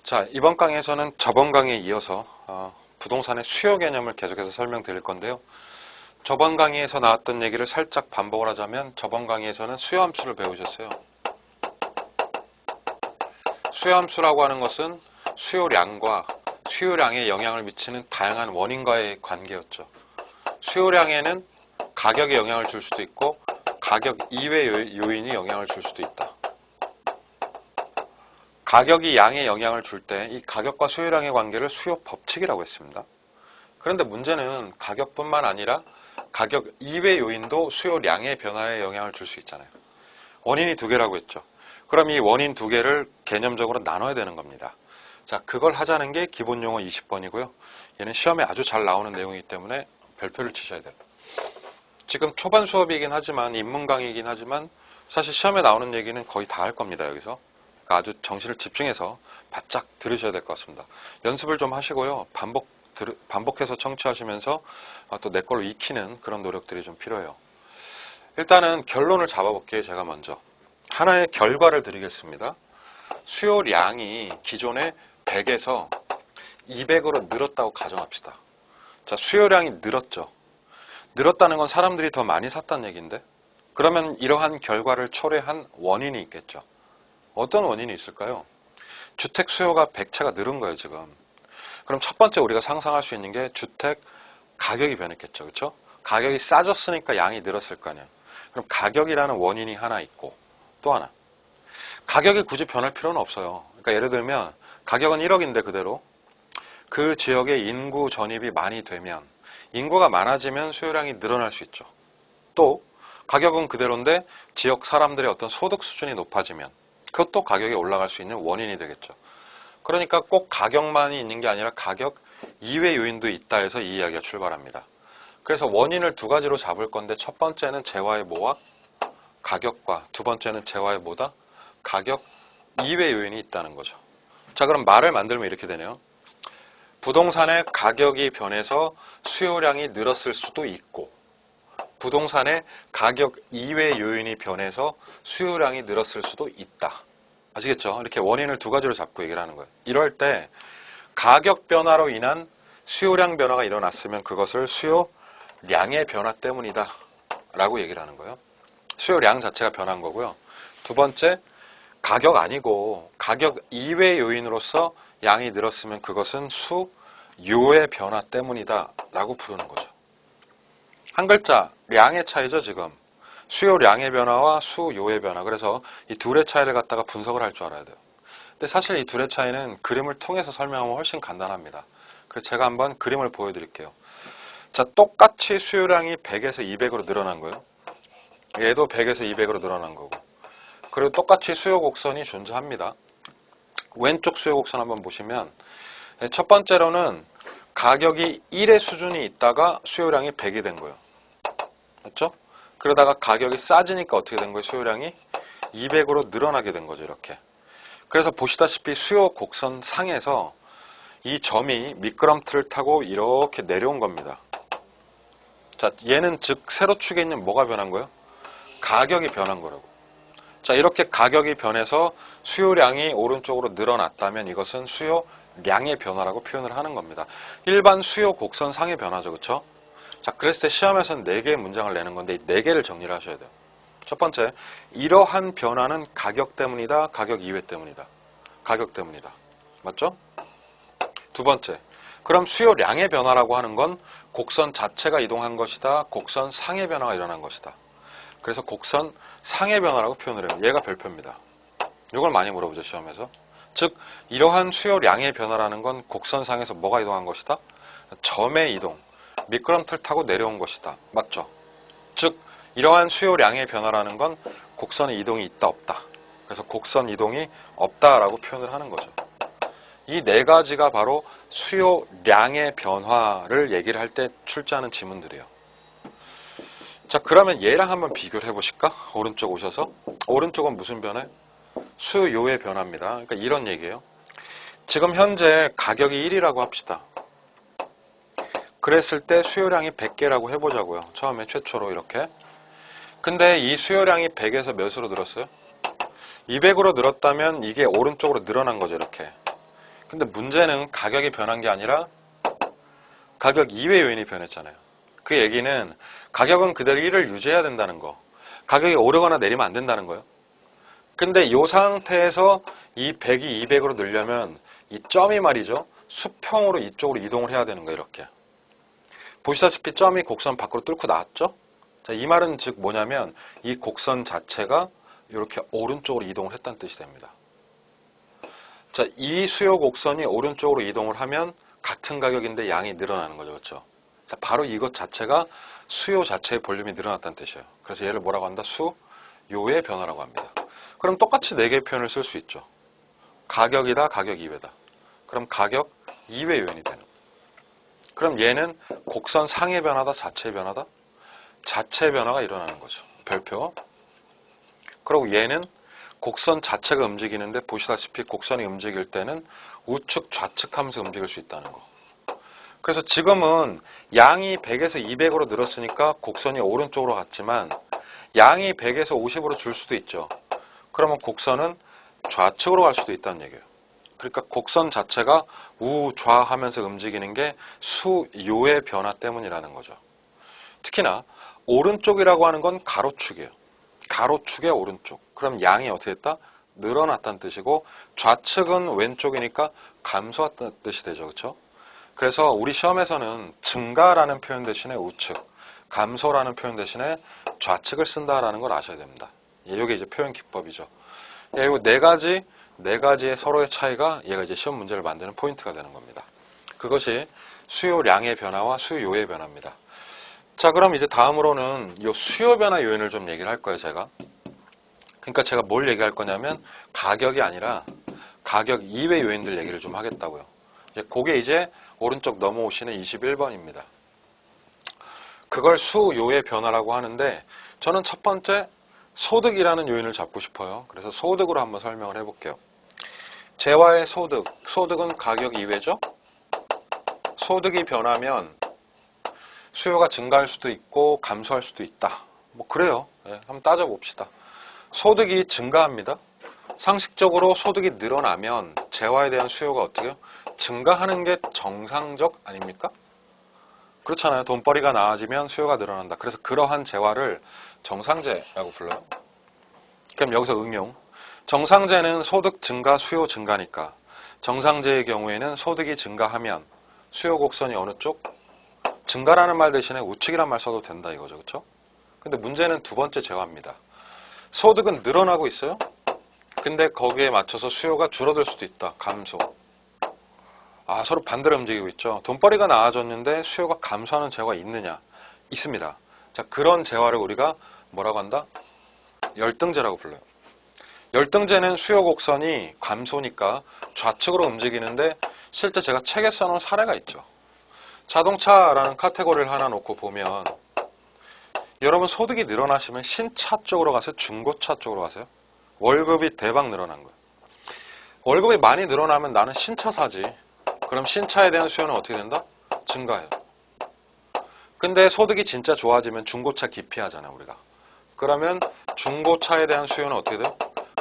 자, 이번 강의에서는 저번 강의에 이어서 부동산의 수요 개념을 계속해서 설명드릴 건데요. 저번 강의에서 나왔던 얘기를 살짝 반복을 하자면 저번 강의에서는 수요함수를 배우셨어요. 수요함수라고 하는 것은 수요량과 수요량에 영향을 미치는 다양한 원인과의 관계였죠. 수요량에는 가격에 영향을 줄 수도 있고 가격 이외 요인이 영향을 줄 수도 있다. 가격이 양에 영향을 줄 때 이 가격과 수요량의 관계를 수요 법칙이라고 했습니다. 그런데 문제는 가격뿐만 아니라 가격 이외 요인도 수요량의 변화에 영향을 줄 수 있잖아요. 원인이 두 개라고 했죠. 그럼 이 원인 두 개를 개념적으로 나눠야 되는 겁니다. 자, 그걸 하자는 게 기본 용어 20번이고요. 얘는 시험에 아주 잘 나오는 내용이기 때문에 별표를 치셔야 돼요. 지금 초반 수업이긴 하지만 인문 강의이긴 하지만 사실 시험에 나오는 얘기는 거의 다 할 겁니다. 여기서. 그러니까 아주 정신을 집중해서 바짝 들으셔야 될 것 같습니다. 연습을 좀 하시고요. 반복해서 청취하시면서 또 내 걸로 익히는 그런 노력들이 좀 필요해요. 일단은 결론을 잡아볼게요. 제가 먼저. 하나의 결과를 드리겠습니다. 수요량이 기존에 100에서 200으로 늘었다고 가정합시다. 자, 수요량이 늘었죠. 늘었다는 건 사람들이 더 많이 샀다는 얘기인데 그러면 이러한 결과를 초래한 원인이 있겠죠. 어떤 원인이 있을까요? 주택 수요가 100채가 늘은 거예요, 지금. 그럼 첫 번째 우리가 상상할 수 있는 게 주택 가격이 변했겠죠. 그렇죠? 가격이 싸졌으니까 양이 늘었을 거 아니에요. 그럼 가격이라는 원인이 하나 있고 또 하나. 가격이 굳이 변할 필요는 없어요. 그러니까 예를 들면 가격은 1억인데 그대로 그 지역에 인구 전입이 많이 되면 인구가 많아지면 수요량이 늘어날 수 있죠. 또 가격은 그대로인데 지역 사람들의 어떤 소득 수준이 높아지면 그것도 가격이 올라갈 수 있는 원인이 되겠죠. 그러니까 꼭 가격만이 있는 게 아니라 가격 이외 요인도 있다 해서 이 이야기가 출발합니다. 그래서 원인을 두 가지로 잡을 건데 첫 번째는 재화의 뭐와 가격과 두 번째는 재화의 뭐다? 가격 이외 요인이 있다는 거죠. 자, 그럼 말을 만들면 이렇게 되네요. 부동산의 가격이 변해서 수요량이 늘었을 수도 있고 부동산의 가격 이외 요인이 변해서 수요량이 늘었을 수도 있다. 아시겠죠? 이렇게 원인을 두 가지로 잡고 얘기를 하는 거예요. 이럴 때 가격 변화로 인한 수요량 변화가 일어났으면 그것을 수요량의 변화 때문이다 라고 얘기를 하는 거예요. 수요량 자체가 변한 거고요. 두 번째, 가격 아니고 가격 이외 요인으로서 양이 늘었으면 그것은 수요의 변화 때문이다 라고 부르는 거죠. 한 글자, 량의 차이죠, 지금. 수요량의 변화와 수요의 변화. 그래서 이 둘의 차이를 갖다가 분석을 할 줄 알아야 돼요. 근데 사실 이 둘의 차이는 그림을 통해서 설명하면 훨씬 간단합니다. 그래서 제가 한번 그림을 보여드릴게요. 자, 똑같이 수요량이 100에서 200으로 늘어난 거예요. 얘도 100에서 200으로 늘어난 거고. 그리고 똑같이 수요 곡선이 존재합니다. 왼쪽 수요 곡선 한번 보시면 첫 번째로는 가격이 1의 수준이 있다가 수요량이 100이 된 거예요. 맞죠? 그러다가 가격이 싸지니까 어떻게 된 거예요? 수요량이 200으로 늘어나게 된 거죠. 이렇게. 그래서 보시다시피 수요 곡선 상에서 이 점이 미끄럼틀을 타고 이렇게 내려온 겁니다. 자, 얘는 즉 세로축에 있는 뭐가 변한 거예요? 가격이 변한 거라고. 자, 이렇게 가격이 변해서 수요량이 오른쪽으로 늘어났다면 이것은 수요량의 변화라고 표현을 하는 겁니다. 일반 수요 곡선 상의 변화죠. 그렇죠? 자, 그랬을 때 시험에서는 4개의 문장을 내는 건데 이 4개를 정리를 하셔야 돼요. 첫 번째, 이러한 변화는 가격 때문이다, 가격 이외 때문이다. 가격 때문이다. 맞죠? 두 번째, 그럼 수요량의 변화라고 하는 건 곡선 자체가 이동한 것이다, 곡선 상의 변화가 일어난 것이다. 그래서 곡선 상의 변화라고 표현을 해요. 얘가 별표입니다. 이걸 많이 물어보죠, 시험에서. 즉, 이러한 수요량의 변화라는 건 곡선상에서 뭐가 이동한 것이다? 점의 이동, 미끄럼틀 타고 내려온 것이다. 맞죠? 즉, 이러한 수요량의 변화라는 건 곡선의 이동이 있다, 없다. 그래서 곡선 이동이 없다라고 표현을 하는 거죠. 이 네 가지가 바로 수요량의 변화를 얘기를 할 때 출제하는 지문들이에요. 자, 그러면 얘랑 한번 비교를 해보실까? 오른쪽 오셔서. 오른쪽은 무슨 변화예요? 수요의 변화입니다. 그러니까 이런 얘기예요. 지금 현재 가격이 1이라고 합시다. 그랬을 때 수요량이 100개라고 해보자고요. 처음에 최초로 이렇게. 근데 이 수요량이 100에서 몇으로 늘었어요? 200으로 늘었다면 이게 오른쪽으로 늘어난 거죠. 이렇게. 근데 문제는 가격이 변한 게 아니라 가격 이외 요인이 변했잖아요. 그 얘기는 가격은 그대로 1을 유지해야 된다는 거. 가격이 오르거나 내리면 안 된다는 거예요. 근데 이 상태에서 이 100이 200으로 늘려면 이 점이 말이죠. 수평으로 이쪽으로 이동을 해야 되는 거예요. 이렇게. 보시다시피 점이 곡선 밖으로 뚫고 나왔죠? 자, 이 말은 즉 뭐냐면 이 곡선 자체가 이렇게 오른쪽으로 이동을 했다는 뜻이 됩니다. 자, 이 수요 곡선이 오른쪽으로 이동을 하면 같은 가격인데 양이 늘어나는 거죠. 그렇죠? 자, 바로 이것 자체가 수요 자체의 볼륨이 늘어났다는 뜻이에요. 그래서 얘를 뭐라고 한다? 수요의 변화라고 합니다. 그럼 똑같이 4개의 표현을 쓸 수 있죠. 가격이다, 가격 이외다. 그럼 가격 이외 요인이 되는. 그럼 얘는 곡선 상의 변화다, 자체의 변화다? 자체의 변화가 일어나는 거죠. 별표. 그리고 얘는 곡선 자체가 움직이는데 보시다시피 곡선이 움직일 때는 우측, 좌측 하면서 움직일 수 있다는 거. 그래서 지금은 양이 100에서 200으로 늘었으니까 곡선이 오른쪽으로 갔지만 양이 100에서 50으로 줄 수도 있죠. 그러면 곡선은 좌측으로 갈 수도 있다는 얘기예요. 그러니까 곡선 자체가 우좌하면서 움직이는 게 수요의 변화 때문이라는 거죠. 특히나 오른쪽이라고 하는 건 가로축이에요. 가로축의 오른쪽. 그럼 양이 어떻게 됐다? 늘어났다는 뜻이고 좌측은 왼쪽이니까 감소했다는 뜻이 되죠. 그렇죠? 그래서 우리 시험에서는 증가라는 표현 대신에 우측, 감소라는 표현 대신에 좌측을 쓴다라는 걸 아셔야 됩니다. 이게 이제 표현 기법이죠. 이 네 가지의 서로의 차이가 얘가 이제 시험 문제를 만드는 포인트가 되는 겁니다. 그것이 수요량의 변화와 수요의 변화입니다. 자, 그럼 이제 다음으로는 이 수요 변화 요인을 좀 얘기를 할 거예요, 제가. 그러니까 제가 뭘 얘기할 거냐면 가격이 아니라 가격 이외 요인들 얘기를 좀 하겠다고요. 그게 이제 오른쪽 넘어오시는 21번입니다. 그걸 수요의 변화라고 하는데 저는 첫 번째 소득이라는 요인을 잡고 싶어요. 그래서 소득으로 한번 설명을 해볼게요. 재화의 소득, 소득은 가격 이외죠? 소득이 변하면 수요가 증가할 수도 있고 감소할 수도 있다. 뭐 그래요. 네, 한번 따져봅시다. 소득이 증가합니다. 상식적으로 소득이 늘어나면 재화에 대한 수요가 어떻게 해요? 증가하는 게 정상적 아닙니까? 그렇잖아요. 돈벌이가 나아지면 수요가 늘어난다. 그래서 그러한 재화를 정상재라고 불러요. 그럼 여기서 응용. 정상재는 소득 증가, 수요 증가니까 정상재의 경우에는 소득이 증가하면 수요 곡선이 어느 쪽? 증가라는 말 대신에 우측이란 말 써도 된다 이거죠. 그렇죠? 근데 문제는 두 번째 재화입니다. 소득은 늘어나고 있어요. 근데 거기에 맞춰서 수요가 줄어들 수도 있다. 감소. 아, 서로 반대로 움직이고 있죠. 돈벌이가 나아졌는데 수요가 감소하는 재화가 있느냐? 있습니다. 자, 그런 재화를 우리가 뭐라고 한다? 열등재라고 불러요. 열등재는 수요 곡선이 감소니까 좌측으로 움직이는데 실제 제가 책에 써놓은 사례가 있죠. 자동차라는 카테고리를 하나 놓고 보면 여러분 소득이 늘어나시면 신차 쪽으로 가세요? 중고차 쪽으로 가세요? 월급이 대박 늘어난 거예요. 월급이 많이 늘어나면 나는 신차 사지. 그럼 신차에 대한 수요는 어떻게 된다? 증가해요. 근데 소득이 진짜 좋아지면 중고차 기피하잖아요, 우리가. 그러면 중고차에 대한 수요는 어떻게 돼요?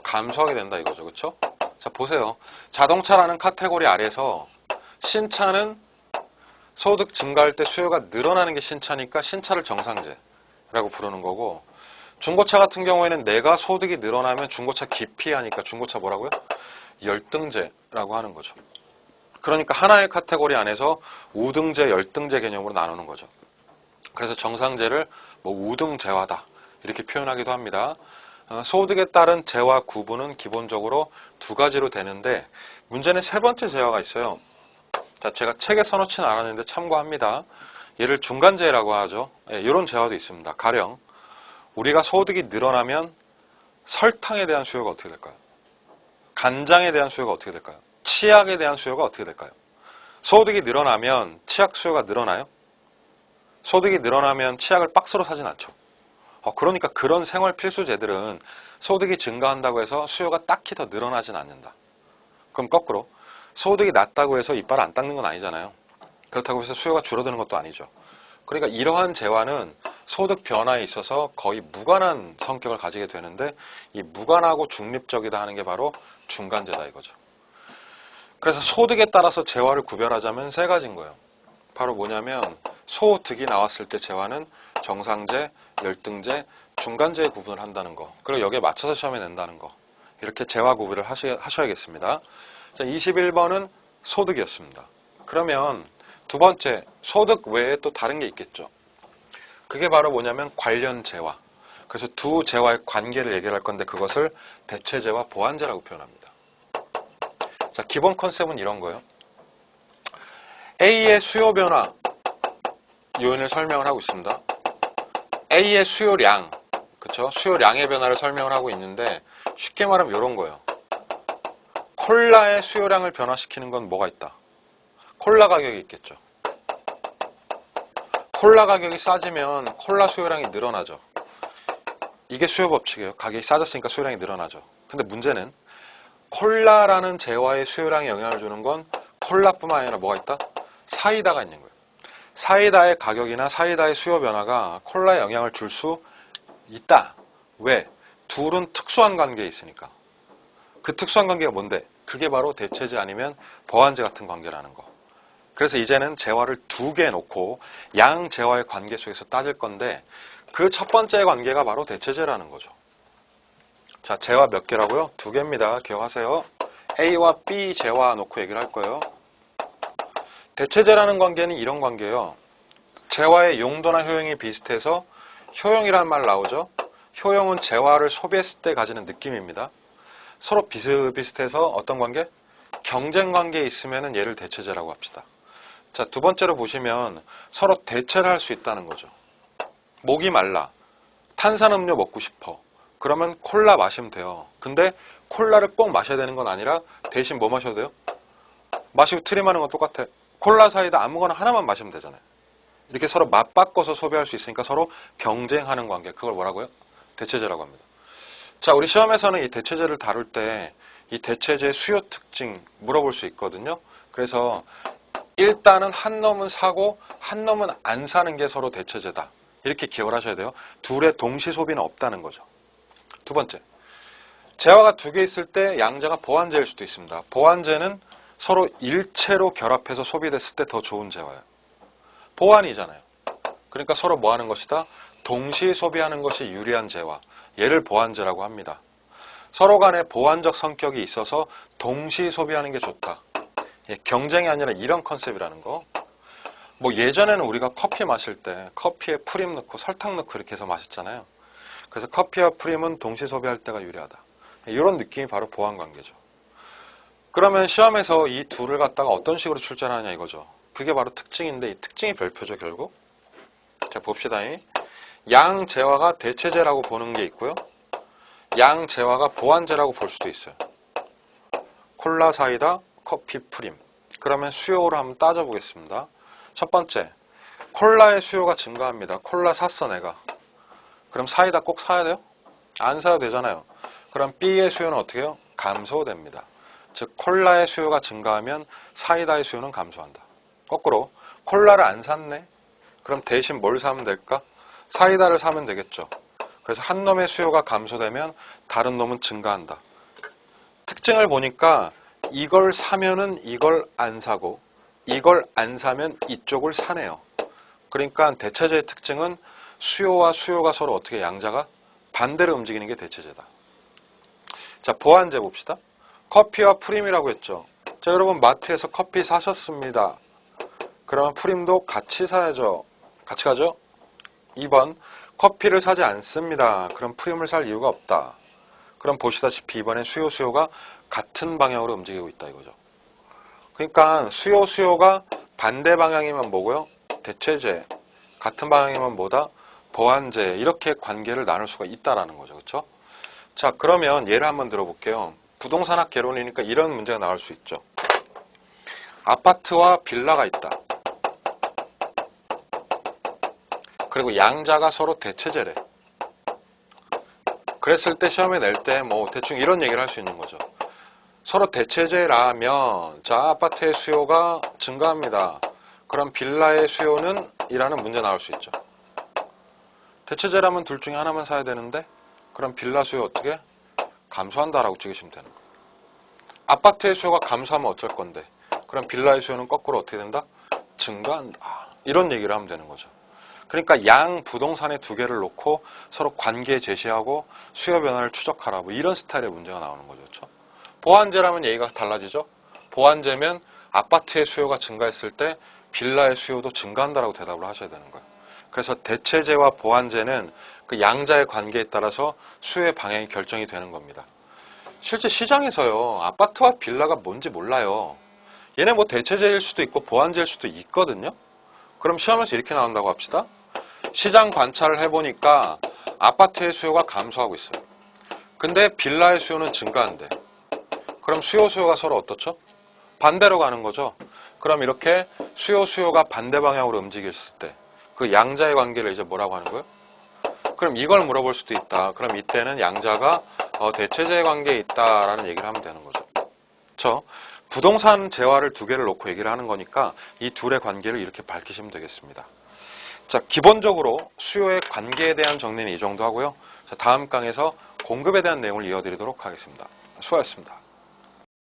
감소하게 된다 이거죠. 그렇죠? 자, 보세요. 자동차라는 카테고리 아래서 신차는 소득 증가할 때 수요가 늘어나는 게 신차니까 신차를 정상재라고 부르는 거고 중고차 같은 경우에는 내가 소득이 늘어나면 중고차 기피하니까 중고차 뭐라고요? 열등재라고 하는 거죠. 그러니까 하나의 카테고리 안에서 우등재, 열등재 개념으로 나누는 거죠. 그래서 정상재를 뭐 우등재화다 이렇게 표현하기도 합니다. 소득에 따른 재화 구분은 기본적으로 두 가지로 되는데 문제는 세 번째 재화가 있어요. 자, 제가 책에 써놓지는 않았는데 참고합니다. 얘를 중간재라고 하죠. 이런 재화도 있습니다. 가령 우리가 소득이 늘어나면 설탕에 대한 수요가 어떻게 될까요? 간장에 대한 수요가 어떻게 될까요? 치약에 대한 수요가 어떻게 될까요? 소득이 늘어나면 치약 수요가 늘어나요? 소득이 늘어나면 치약을 박스로 사진 않죠. 그러니까 그런 생활 필수재들은 소득이 증가한다고 해서 수요가 딱히 더 늘어나진 않는다. 그럼 거꾸로 소득이 낮다고 해서 이빨 안 닦는 건 아니잖아요. 그렇다고 해서 수요가 줄어드는 것도 아니죠. 그러니까 이러한 재화는 소득 변화에 있어서 거의 무관한 성격을 가지게 되는데 이 무관하고 중립적이다 하는 게 바로 중간재다 이거죠. 그래서 소득에 따라서 재화를 구별하자면 세 가지인 거예요. 바로 뭐냐면 소득이 나왔을 때 재화는 정상재, 열등재, 중간재에 구분을 한다는 거. 그리고 여기에 맞춰서 시험에 낸다는 거. 이렇게 재화 구별을 하셔야겠습니다. 자, 21번은 소득이었습니다. 그러면 두 번째, 소득 외에 또 다른 게 있겠죠. 그게 바로 뭐냐면 관련 재화. 그래서 두 재화의 관계를 얘기할 건데 그것을 대체재와 보완재라고 표현합니다. 자, 기본 컨셉은 이런 거예요. A의 수요 변화 요인을 설명을 하고 있습니다. A의 수요량, 그쵸? 수요량의 변화를 설명을 하고 있는데 쉽게 말하면 이런 거예요. 콜라의 수요량을 변화시키는 건 뭐가 있다? 콜라 가격이 있겠죠. 콜라 가격이 싸지면 콜라 수요량이 늘어나죠. 이게 수요 법칙이에요. 가격이 싸졌으니까 수요량이 늘어나죠. 근데 문제는 콜라라는 재화의 수요량에 영향을 주는 건 콜라뿐만 아니라 뭐가 있다? 사이다가 있는 거예요. 사이다의 가격이나 사이다의 수요 변화가 콜라에 영향을 줄 수 있다. 왜? 둘은 특수한 관계에 있으니까. 그 특수한 관계가 뭔데? 그게 바로 대체재 아니면 보완재 같은 관계라는 거. 그래서 이제는 재화를 두 개 놓고 양 재화의 관계 속에서 따질 건데 그 첫 번째 관계가 바로 대체재라는 거죠. 자, 재화 몇 개라고요? 두 개입니다. 기억하세요. A와 B 재화 놓고 얘기를 할 거예요. 대체재라는 관계는 이런 관계예요. 재화의 용도나 효용이 비슷해서 효용이라는 말 나오죠. 효용은 재화를 소비했을 때 가지는 느낌입니다. 서로 비슷비슷해서 어떤 관계? 경쟁 관계에 있으면 얘를 대체재라고 합시다. 자, 두 번째로 보시면 서로 대체를 할 수 있다는 거죠. 목이 말라. 탄산음료 먹고 싶어. 그러면 콜라 마시면 돼요. 근데 콜라를 꼭 마셔야 되는 건 아니라 대신 뭐 마셔도 돼요? 마시고 트림하는 건 똑같아. 콜라 사이다 아무거나 하나만 마시면 되잖아요. 이렇게 서로 맞바꿔서 소비할 수 있으니까 서로 경쟁하는 관계. 그걸 뭐라고요? 대체재라고 합니다. 자, 우리 시험에서는 이 대체재를 다룰 때 이 대체재의 수요 특징 물어볼 수 있거든요. 그래서 일단은 한 놈은 사고 한 놈은 안 사는 게 서로 대체재다. 이렇게 기억을 하셔야 돼요. 둘의 동시 소비는 없다는 거죠. 두 번째, 재화가 두 개 있을 때 양자가 보완재일 수도 있습니다. 보완재는 서로 일체로 결합해서 소비됐을 때 더 좋은 재화예요. 보완이잖아요. 그러니까 서로 뭐 하는 것이다? 동시 소비하는 것이 유리한 재화. 얘를 보완재라고 합니다. 서로 간에 보완적 성격이 있어서 동시 소비하는 게 좋다. 경쟁이 아니라 이런 컨셉이라는 거. 뭐 예전에는 우리가 커피 마실 때 커피에 프림 넣고 설탕 넣고 이렇게 해서 마셨잖아요. 그래서 커피와 프림은 동시 소비할 때가 유리하다. 이런 느낌이 바로 보완 관계죠. 그러면 시험에서 이 둘을 갖다가 어떤 식으로 출제하느냐 이거죠. 그게 바로 특징인데 이 특징이 별표죠 결국. 자, 봅시다. 양 재화가 대체재라고 보는 게 있고요. 양 재화가 보완재라고 볼 수도 있어요. 콜라 사이다, 커피 프림. 그러면 수요를 한번 따져보겠습니다. 첫 번째, 콜라의 수요가 증가합니다. 콜라 샀어 내가. 그럼 사이다 꼭 사야 돼요? 안 사도 되잖아요. 그럼 B의 수요는 어떻게 해요? 감소됩니다. 즉 콜라의 수요가 증가하면 사이다의 수요는 감소한다. 거꾸로 콜라를 안 샀네? 그럼 대신 뭘 사면 될까? 사이다를 사면 되겠죠. 그래서 한 놈의 수요가 감소되면 다른 놈은 증가한다. 특징을 보니까 이걸 사면은 이걸 안 사고 이걸 안 사면 이쪽을 사네요. 그러니까 대체재의 특징은 수요와 수요가 서로 어떻게 양자가 반대로 움직이는 게 대체재다. 자, 보완재 봅시다. 커피와 프림이라고 했죠. 자, 여러분 마트에서 커피 사셨습니다. 그러면 프림도 같이 사야죠. 같이 가죠? 2번, 커피를 사지 않습니다. 그럼 프림을 살 이유가 없다. 그럼 보시다시피 이번엔 수요가 같은 방향으로 움직이고 있다 이거죠. 그러니까 수요가 반대 방향이면 뭐고요? 대체재. 같은 방향이면 뭐다? 보완재. 이렇게 관계를 나눌 수가 있다라는 거죠. 그렇죠? 자, 그러면 예를 한번 들어볼게요. 부동산학 개론이니까 이런 문제가 나올 수 있죠. 아파트와 빌라가 있다. 그리고 양자가 서로 대체재래. 그랬을 때 시험에 낼 때 뭐 대충 이런 얘기를 할 수 있는 거죠. 서로 대체재라면 자, 아파트의 수요가 증가합니다. 그럼 빌라의 수요는? 이라는 문제 나올 수 있죠. 대체재라면 둘 중에 하나만 사야 되는데 그럼 빌라 수요 어떻게? 감소한다라고 찍으시면 되는 거예요. 아파트의 수요가 감소하면 어쩔 건데? 그럼 빌라의 수요는 거꾸로 어떻게 된다? 증가한다. 이런 얘기를 하면 되는 거죠. 그러니까 양 부동산의 두 개를 놓고 서로 관계 제시하고 수요 변화를 추적하라. 뭐 이런 스타일의 문제가 나오는 거죠. 그렇죠? 보완제라면 얘기가 달라지죠. 보완제면 아파트의 수요가 증가했을 때 빌라의 수요도 증가한다라고 대답을 하셔야 되는 거예요. 그래서 대체제와 보완제는 그 양자의 관계에 따라서 수요의 방향이 결정이 되는 겁니다. 실제 시장에서요, 아파트와 빌라가 뭔지 몰라요. 얘네 뭐 대체제일 수도 있고 보완제일 수도 있거든요. 그럼 시험에서 이렇게 나온다고 합시다. 시장 관찰을 해보니까 아파트의 수요가 감소하고 있어요. 근데 빌라의 수요는 증가한대. 그럼 수요가 서로 어떻죠? 반대로 가는 거죠. 그럼 이렇게 수요가 반대 방향으로 움직였을 때 그 양자의 관계를 이제 뭐라고 하는 거예요? 그럼 이걸 물어볼 수도 있다. 그럼 이때는 양자가 대체제의 관계에 있다라는 얘기를 하면 되는 거죠. 그렇죠? 부동산 재화를 두 개를 놓고 얘기를 하는 거니까 이 둘의 관계를 이렇게 밝히시면 되겠습니다. 자, 기본적으로 수요의 관계에 대한 정리는 이 정도 하고요. 자, 다음 강에서 공급에 대한 내용을 이어드리도록 하겠습니다. 수고하셨습니다.